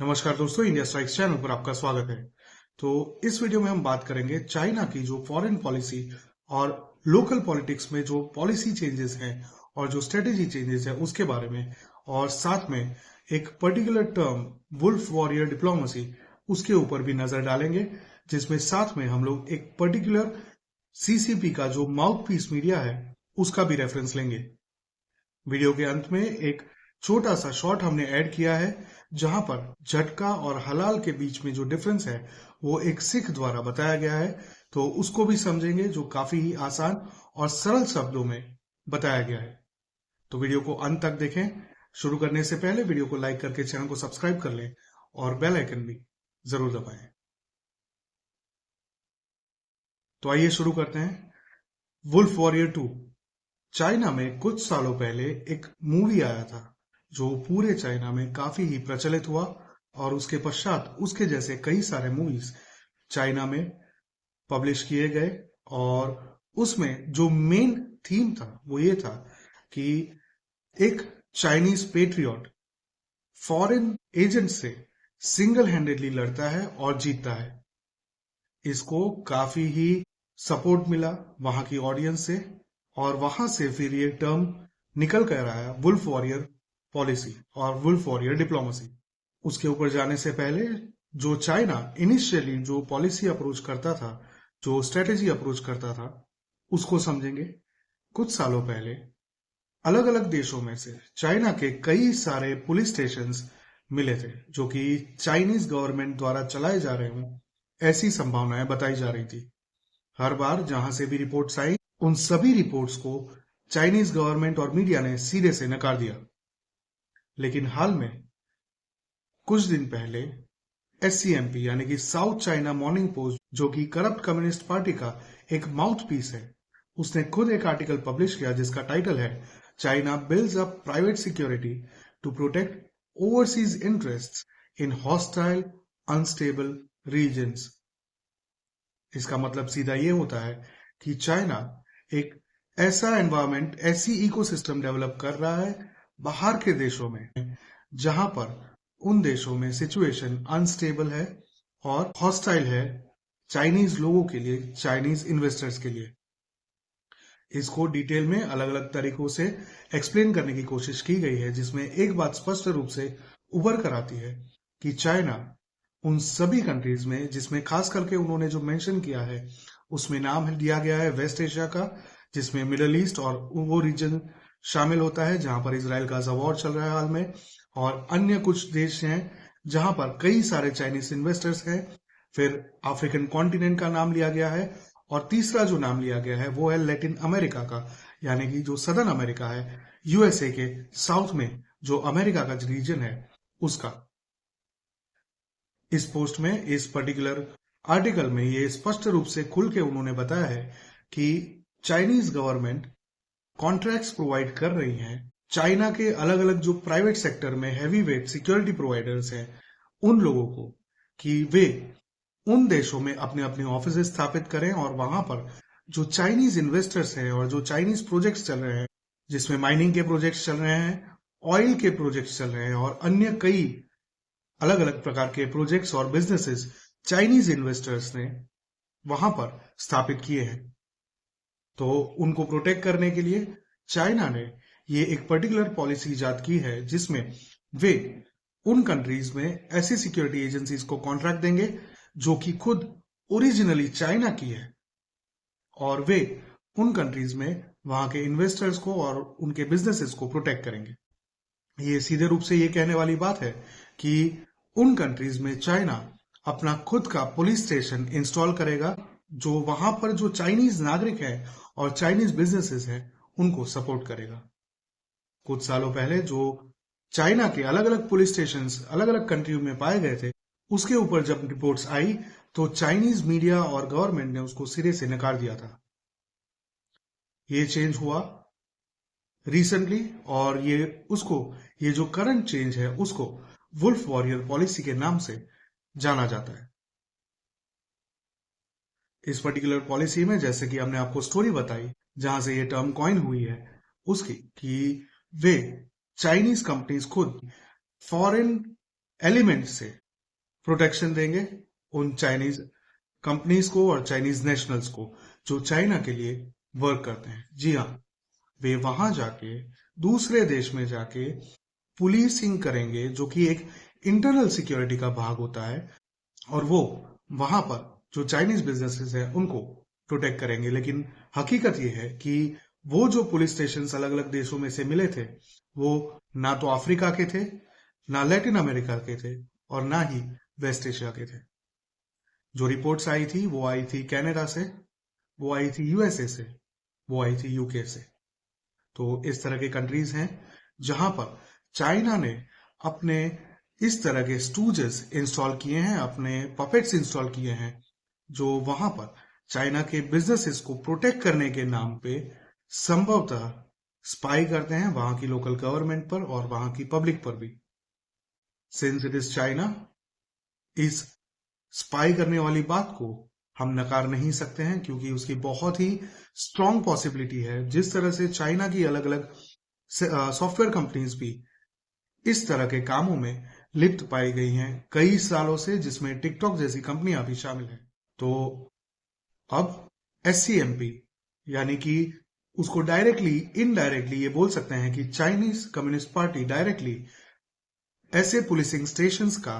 नमस्कार दोस्तों, India strikes channel पर आपका स्वागत है। तो इस वीडियो में हम बात करेंगे चाइना की जो फॉरेन पॉलिसी और लोकल पॉलिटिक्स में जो पॉलिसी चेंजेस हैं और जो स्ट्रेटेजी चेंजेस हैं उसके बारे में, और साथ में एक particular term wolf warrior diplomacy उसके ऊपर भी नजर डालेंगे, जिसमें साथ में हम लोग एक पर्टिकुलर सीसीपी का जो माउथ पीस मीडिया है उसका भी रेफरेंस लेंगे। वीडियो के अंत में एक छोटा सा शॉर्ट हमने ऐड किया है जहां पर झटका और हलाल के बीच में जो डिफरेंस है वो एक सिख द्वारा बताया गया है, तो उसको भी समझेंगे, जो काफी ही आसान और सरल शब्दों में बताया गया है। तो वीडियो को अंत तक देखें। शुरू करने से पहले वीडियो को लाइक करके चैनल को सब्सक्राइब कर लें और बेल आइकन भी जरूर दबाएं। तो आइए शुरू करते हैं। वुल्फ वॉरियर 2 चाइना में कुछ सालों पहले एक मूवी आया था जो पूरे चाइना में काफी ही प्रचलित हुआ, और उसके पश्चात उसके जैसे कई सारे मूवीज चाइना में पब्लिश किए गए। और उसमें जो मेन थीम था वो ये था कि एक चाइनीज पेट्रियट फॉरेन एजेंट से सिंगल हैंडेडली लड़ता है और जीतता है। इसको काफी ही सपोर्ट मिला वहां की ऑडियंस से, और वहां से फिर ये टर्म निकल कर आया वुल्फ वॉरियर पॉलिसी और वुल्फ वॉरियर डिप्लोमेसी। उसके ऊपर जाने से पहले, जो चाइना इनिशियली जो पॉलिसी अप्रोच करता था, जो स्ट्रेटेजी अप्रोच करता था, उसको समझेंगे। कुछ सालों पहले अलग अलग देशों में से चाइना के कई सारे पुलिस स्टेशंस मिले थे जो कि चाइनीज गवर्नमेंट द्वारा चलाए जा रहे हों ऐसी संभावनाएं बताई जा रही थी। हर बार जहां से भी रिपोर्ट्स आई, उन सभी रिपोर्ट्स को चाइनीज गवर्नमेंट और मीडिया ने सीधे से नकार दिया। लेकिन हाल में कुछ दिन पहले एससीएमपी यानी कि साउथ चाइना मॉर्निंग पोस्ट, जो कि करप्ट कम्युनिस्ट पार्टी का एक माउथ पीस है, उसने खुद एक आर्टिकल पब्लिश किया जिसका टाइटल है China builds up private security to protect overseas interests in hostile unstable regions. इसका मतलब सीधा ये होता है कि चाइना एक ऐसा एनवायरमेंट, ऐसी इकोसिस्टम डेवलप कर रहा है बाहर के देशों में, जहां पर उन देशों में सिचुएशन अनस्टेबल है और हॉस्टाइल है चाइनीज लोगों के लिए, चाइनीज इन्वेस्टर्स के लिए। इसको डिटेल में अलग अलग तरीकों से एक्सप्लेन करने की कोशिश की गई है, जिसमें एक बात स्पष्ट रूप से उभर कर आती है कि चाइना उन सभी कंट्रीज में, जिसमें खास करके उन्होंने जो मेंशन किया है उसमें नाम दिया गया है वेस्ट एशिया का, जिसमें मिडल ईस्ट और वो रीजन शामिल होता है जहां पर इसराइल का वॉर चल रहा है हाल में, और अन्य कुछ देश हैं जहां पर कई सारे चाइनीज इन्वेस्टर्स हैं। फिर अफ्रीकन कॉन्टिनेंट का नाम लिया गया है, और तीसरा जो नाम लिया गया है वो है लैटिन अमेरिका का, यानी कि जो सदर्न अमेरिका है, यूएसए के साउथ में जो अमेरिका का रीजन है उसका। इस पोस्ट में, इस पर्टिकुलर आर्टिकल में ये स्पष्ट रूप से खुल के उन्होंने बताया है कि चाइनीज गवर्नमेंट कॉन्ट्रैक्ट्स प्रोवाइड कर रही है चाइना के अलग अलग जो प्राइवेट सेक्टर में हैवी वेट सिक्योरिटी प्रोवाइडर्स हैं उन लोगों को, कि वे उन देशों में अपने अपने ऑफिस स्थापित करें, और वहां पर जो चाइनीज इन्वेस्टर्स हैं और जो चाइनीज प्रोजेक्ट्स चल रहे हैं, जिसमें माइनिंग के प्रोजेक्ट्स चल रहे हैं, ऑयल के प्रोजेक्ट्स चल रहे हैं और अन्य कई अलग अलग प्रकार के प्रोजेक्ट्स और बिजनेसेस चाइनीज इन्वेस्टर्स ने वहां पर स्थापित किए हैं। तो उनको प्रोटेक्ट करने के लिए चाइना ने ये एक पर्टिकुलर पॉलिसी इजाद की है, जिसमें वे उन कंट्रीज में ऐसी सिक्योरिटी एजेंसीज को कॉन्ट्रैक्ट देंगे जो कि खुद ओरिजिनली चाइना की है, और वे उन कंट्रीज में वहां के इन्वेस्टर्स को और उनके बिजनेसेस को प्रोटेक्ट करेंगे। ये सीधे रूप से ये कहने वाली बात है कि उन कंट्रीज में चाइना अपना खुद का पुलिस स्टेशन इंस्टॉल करेगा, जो वहां पर जो चाइनीज नागरिक हैं और चाइनीज बिजनेसेस हैं उनको सपोर्ट करेगा। कुछ सालों पहले जो चाइना के अलग अलग पुलिस स्टेशन अलग अलग कंट्री में पाए गए थे, उसके ऊपर जब रिपोर्ट्स आई तो चाइनीज मीडिया और गवर्नमेंट ने उसको सिरे से नकार दिया था। ये चेंज हुआ रिसेंटली, और ये जो करंट चेंज है उसको वुल्फ वॉरियर पॉलिसी के नाम से जाना जाता है। इस पर्टिकुलर पॉलिसी में, जैसे कि हमने आपको स्टोरी बताई जहां से ये टर्म कॉइन हुई है उसकी, कि वे चाइनीज कंपनीज खुद फॉरेन एलिमेंट से प्रोटेक्शन देंगे उन चाइनीज कंपनीज को और चाइनीज नेशनल्स को जो चाइना के लिए वर्क करते हैं। जी हाँ, वे वहां जाके दूसरे देश में जाके पुलिसिंग करेंगे, जो कि एक इंटरनल सिक्योरिटी का भाग होता है, और वो वहां पर जो चाइनीज बिजनेसेस हैं उनको प्रोटेक्ट करेंगे। लेकिन हकीकत ये है कि वो जो पुलिस स्टेशन अलग अलग देशों में से मिले थे, वो ना तो अफ्रीका के थे, ना लैटिन अमेरिका के थे, और ना ही वेस्ट एशिया के थे। जो रिपोर्ट्स आई थी वो आई थी कनाडा से, वो आई थी यूएसए से, वो आई थी यूके से। तो इस तरह के कंट्रीज हैं जहां पर चाइना ने अपने इस तरह के स्टूजेस इंस्टॉल किए हैं, अपने पपेट्स इंस्टॉल किए हैं, जो वहां पर चाइना के बिजनेसेस को प्रोटेक्ट करने के नाम पे संभवतः स्पाई करते हैं वहां की लोकल गवर्नमेंट पर और वहां की पब्लिक पर भी। सिंस इट इज चाइना, इस स्पाई करने वाली बात को हम नकार नहीं सकते हैं, क्योंकि उसकी बहुत ही स्ट्रॉन्ग पॉसिबिलिटी है। जिस तरह से चाइना की अलग अलग सॉफ्टवेयर कंपनीज भी इस तरह के कामों में लिप्त पाई गई हैं कई सालों से, जिसमें टिकटॉक जैसी कंपनियां भी शामिल हैं। तो अब एससीएमपी, यानी कि उसको डायरेक्टली इनडायरेक्टली ये बोल सकते हैं कि चाइनीज कम्युनिस्ट पार्टी डायरेक्टली ऐसे पुलिसिंग स्टेशंस का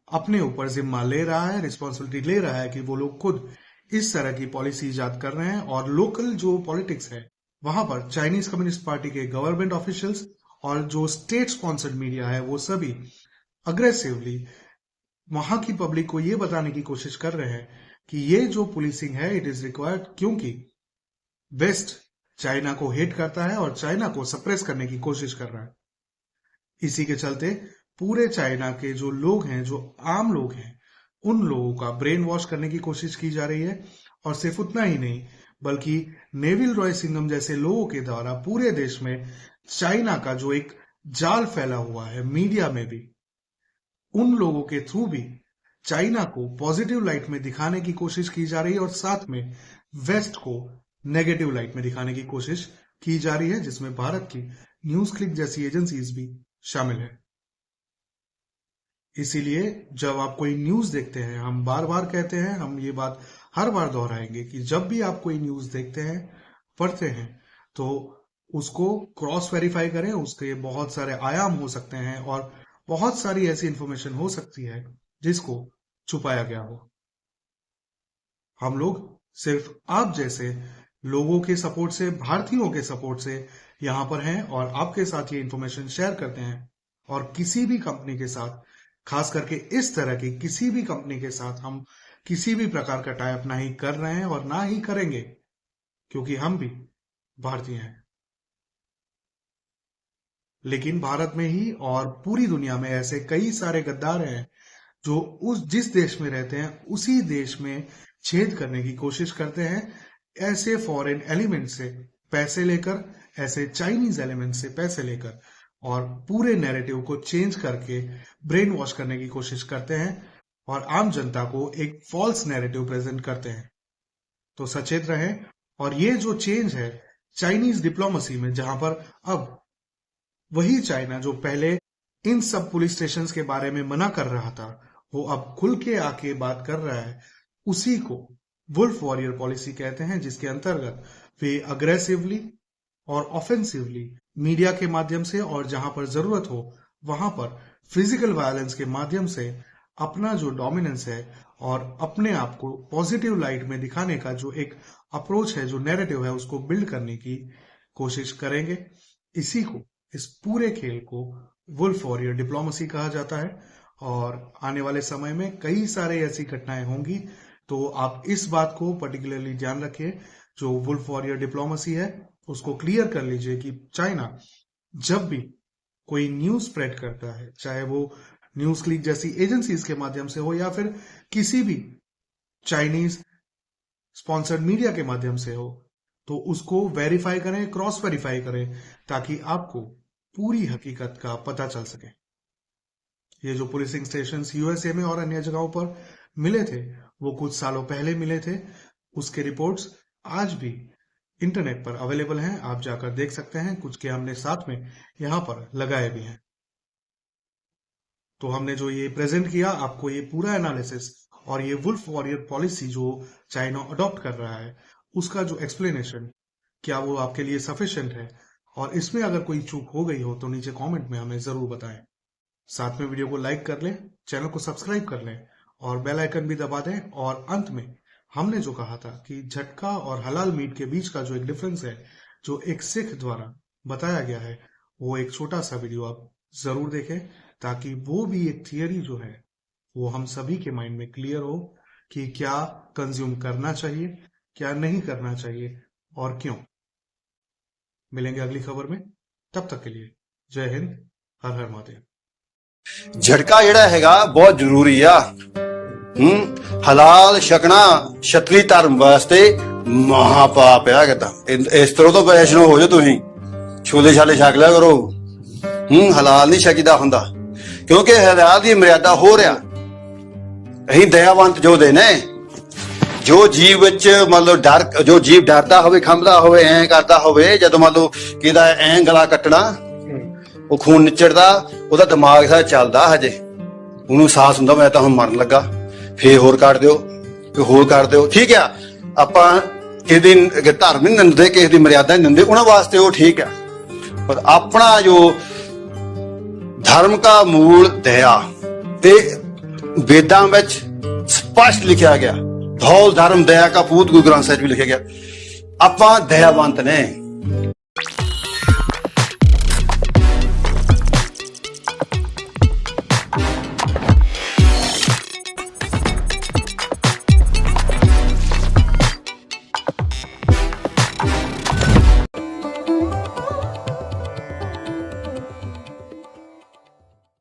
अपने ऊपर जिम्मा ले रहा है, रिस्पॉन्सिबिलिटी ले रहा है कि वो लोग खुद इस तरह की पॉलिसी इजाद कर रहे हैं। और लोकल जो पॉलिटिक्स है वहां पर चाइनीज कम्युनिस्ट पार्टी के गवर्नमेंट ऑफिशियल्स और जो स्टेट स्पॉन्सर्ड मीडिया है वो सभी अग्रेसिवली वहां की पब्लिक को ये बताने की कोशिश कर रहे हैं कि ये जो पुलिसिंग है इट इज रिक्वायर्ड, क्योंकि वेस्ट चाइना को हेट करता है और चाइना को सप्रेस करने की कोशिश कर रहा है। इसी के चलते पूरे चाइना के जो लोग हैं, जो आम लोग हैं, उन लोगों का ब्रेन वॉश करने की कोशिश की जा रही है। और सिर्फ उतना ही नहीं, बल्कि नेविल रॉय सिंघम जैसे लोगों के द्वारा पूरे देश में चाइना का जो एक जाल फैला हुआ है मीडिया में भी, उन लोगों के थ्रू भी चाइना को पॉजिटिव लाइट में दिखाने की कोशिश की जा रही है और साथ में वेस्ट को नेगेटिव लाइट में दिखाने की कोशिश की जा रही है, जिसमें भारत की न्यूज क्लिक जैसी एजेंसीज भी शामिल है। इसीलिए जब आप कोई न्यूज देखते हैं, हम बार बार कहते हैं, हम ये बात हर बार दोहराएंगे कि जब भी आप कोई न्यूज देखते हैं, पढ़ते हैं, तो उसको क्रॉस वेरीफाई करें। उसके बहुत सारे आयाम हो सकते हैं और बहुत सारी ऐसी इंफॉर्मेशन हो सकती है जिसको छुपाया गया हो। हम लोग सिर्फ आप जैसे लोगों के सपोर्ट से, भारतीयों के सपोर्ट से यहाँ पर हैं और आपके साथ ये इंफॉर्मेशन शेयर करते हैं। और किसी भी कंपनी के साथ, खास करके इस तरह की किसी भी कंपनी के साथ, हम किसी भी प्रकार का टाई अप नहीं कर रहे हैं और ना ही करेंगे, क्योंकि हम भी भारतीय हैं। लेकिन भारत में ही और पूरी दुनिया में ऐसे कई सारे गद्दार हैं जो उस जिस देश में रहते हैं उसी देश में छेद करने की कोशिश करते हैं, ऐसे फॉरेन एलिमेंट से पैसे लेकर, ऐसे चाइनीज एलिमेंट से पैसे लेकर, और पूरे नैरेटिव को चेंज करके ब्रेन वॉश करने की कोशिश करते हैं और आम जनता को एक फॉल्स नैरेटिव प्रेजेंट करते हैं। तो सचेत रहें। और ये जो चेंज है चाइनीज डिप्लोमेसी में, जहां पर अब वही चाइना जो पहले इन सब पुलिस स्टेशंस के बारे में मना कर रहा था, वो अब खुल के आके बात कर रहा है। उसी को वुल्फ वॉरियर पॉलिसी कहते हैं, जिसके अंतर्गत वे अग्रेसिवली और ऑफेंसिवली मीडिया के माध्यम से और जहां पर जरूरत हो वहां पर फिजिकल वायलेंस के माध्यम से अपना जो डोमिनेंस है और अपने आप को पॉजिटिव लाइट में दिखाने का जो एक अप्रोच है, जो नैरेटिव है, उसको बिल्ड करने की कोशिश करेंगे। इसी को, इस पूरे खेल को वुल्फ वॉरियर डिप्लोमेसी कहा जाता है। और आने वाले समय में कई सारे ऐसी घटनाएं होंगी, तो आप इस बात को पर्टिकुलरली ध्यान रखिए। जो वुल्फ वॉरियर डिप्लोमेसी है उसको क्लियर कर लीजिए कि चाइना जब भी कोई न्यूज स्प्रेड करता है, चाहे वो न्यूज क्लिक जैसी एजेंसीज के माध्यम से हो या फिर किसी भी चाइनीज स्पॉन्सर्ड मीडिया के माध्यम से हो, तो उसको वेरीफाई करें, क्रॉस वेरीफाई करें, ताकि आपको पूरी हकीकत का पता चल सके। ये जो पुलिसिंग स्टेशंस यूएसए में और अन्य जगहों पर मिले थे, वो कुछ सालों पहले मिले थे। उसके रिपोर्ट्स आज भी इंटरनेट पर अवेलेबल हैं, आप जाकर देख सकते हैं। कुछ के हमने साथ में यहाँ पर लगाए भी हैं। तो हमने जो ये प्रेजेंट किया आपको, ये पूरा एनालिसिस और ये वुल्फ वॉरियर पॉलिसी जो चाइना अडॉप्ट कर रहा है, उसका जो एक्सप्लेनेशन, क्या वो आपके लिए सफिशिएंट है, और इसमें अगर कोई चूक हो गई हो तो नीचे कमेंट में हमें जरूर बताएं। साथ में वीडियो को लाइक कर लें, चैनल को सब्सक्राइब कर लें और बेल आइकन भी दबा दें। और अंत में हमने जो कहा था कि झटका और हलाल मीट के बीच का जो एक डिफरेंस है, जो एक सिख द्वारा बताया गया है, वो एक छोटा सा वीडियो आप जरूर देखें, ताकि वो भी एक थियरी जो है वो हम सभी के माइंड में क्लियर हो कि क्या कंज्यूम करना चाहिए, क्या नहीं करना चाहिए और क्यों। मिलेंगे अगली खबर में, तब तक के लिए जय हिंद, हर हर महादेव। झटका ਜਿਹੜਾ ਹੈਗਾ ਬਹੁਤ ਜ਼ਰੂਰੀ ਆ। ਹਲਾਲ ਛਕਣਾ ਛਤਰੀ ਧਰਮ ਵਾਸਤੇ ਮਹਾ ਪਾਪ ਆ। ਕਿਦਾਂ ਇਸ ਤਰ੍ਹਾਂ ਤੋਂ ਵੈਸ਼ਨੋ ਹੋ ਜਾ, ਤੁਸੀਂ ਛੋਲੇ ਛਾਲੇ ਛਕ ਲਿਆ ਕਰੋ। ਹਲਾਲ ਨਹੀਂ ਛਕੀਦਾ ਹੁੰਦਾ, ਕਿਉਂਕਿ ਹਲਾਲ ਦੀ ਮਰਿਆਦਾ ਹੋ ਰਿਹਾ। ਅਸੀਂ ਦਇਆਵੰਤ ਜੋਧੇ ਨੇ, ਜੋ ਜੀਵ ਵਿੱਚ ਮੰਨ ਲਓ ਡਰ, ਜੋ ਜੀਵ ਡਰਦਾ ਹੋਵੇ, ਖੰਭਦਾ ਹੋਵੇ, ਐਂ ਕਰਦਾ ਹੋਵੇ, ਜਦੋਂ ਮੰਨ ਲਓ ਕਿਹਦਾ ਐਂ ਗਲਾ ਕੱਟਣਾ, ਉਹ ਖੂਨ ਨਿਚੜਦਾ, ਉਹਦਾ ਦਿਮਾਗ ਸਾਰਾ ਚੱਲਦਾ, ਹਜੇ ਉਹਨੂੰ ਸਾਹਸ ਹੁੰਦਾ ਮੈਂ ਤਾਂ ਹੁਣ ਮਰਨ ਲੱਗਾ, ਫੇਰ ਹੋਰ ਕੱਟ ਦਿਓ, ਫੇਰ ਹੋਰ ਕਰ ਦਿਓ। ਠੀਕ ਆ, ਆਪਾਂ ਕਿਸੇ ਦੀ ਧਰਮ ਨਹੀਂ ਨਿੰਦਦੇ, ਕਿਸੇ ਦੀ ਮਰਿਆਦਾ ਨਹੀਂ ਨਿੰਦਦੇ, ਉਹਨਾਂ ਵਾਸਤੇ ਉਹ ਠੀਕ ਆ। ਪਰ ਆਪਣਾ ਜੋ ਧਰਮ ਦਾ ਮੂਲ ਦਇਆ, ਤੇ ਵੇਦਾਂ ਵਿੱਚ ਸਪਸ਼ਟ ਲਿਖਿਆ ਗਿਆ, ਧੌਲ ਧਰਮ ਦਇਆ ਕਾ ਪੂਤ, ਗੁਰੂ ਗ੍ਰੰਥ ਸਾਹਿਬ ਵੀ ਲਿਖਿਆ ਗਿਆ। ਆਪਾਂ ਦਇਆਵੰਤ ਨੇ।